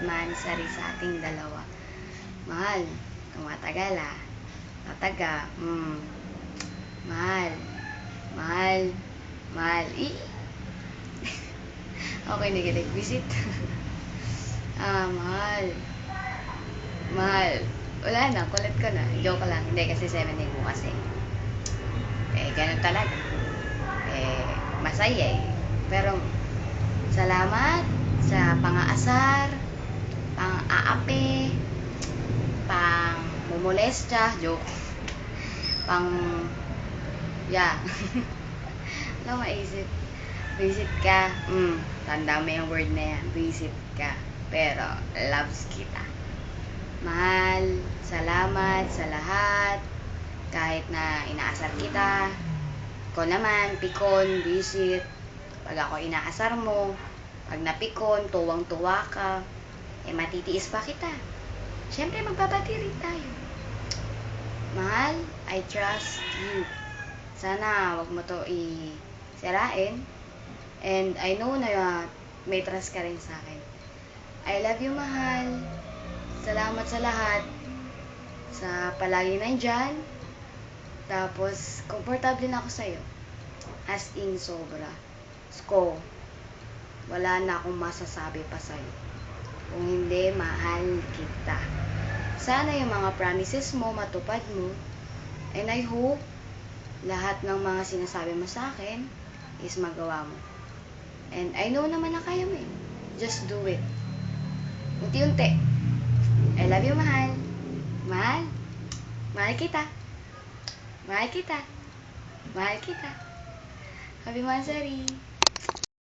Mansari sa ating dalawa. Mahal, tumatagal ah. Tataga. Mahal. Mahal. Mahal. Okay, nagilig. Visit. Mahal. Mahal. Wala na, kulit ko na. Joke lang. Hindi, kasi 7 day bukas eh. Ganun talaga. Masaya eh. Pero, salamat sa pang-aasar, pang-aape, pang-mumolestya, joke, yeah. Wala maisip. Visit ka. Tanda mo yung word na yan. Visit ka. Pero, loves kita. Mahal, salamat sa lahat. Kahit na inaasar kita. Ikaw naman, pikon, visit. Pag ako inaasar mo, pag napikon, tuwang-tuwa ka, matitiis pa kita. Siyempre, magbabati rin tayo. Mahal, I trust you. Sana wag mo to sirain. And I know na may trust ka rin sa akin. I love you, mahal. Salamat sa lahat. Sa palagi nandyan. Tapos, komportable na ako sa'yo. As in, sobra. Sko, wala na akong masasabi pa sa'yo. Kung hindi, mahal kita. Sana yung mga promises mo, matupad mo. And I hope, lahat ng mga sinasabi mo sa akin is magawa mo. And I know naman na kaya mo eh. Just do it. Unti-unti. I love you, mahal. Mahal. Mahal kita. Mahal kita. Mahal kita. Happy Mansari.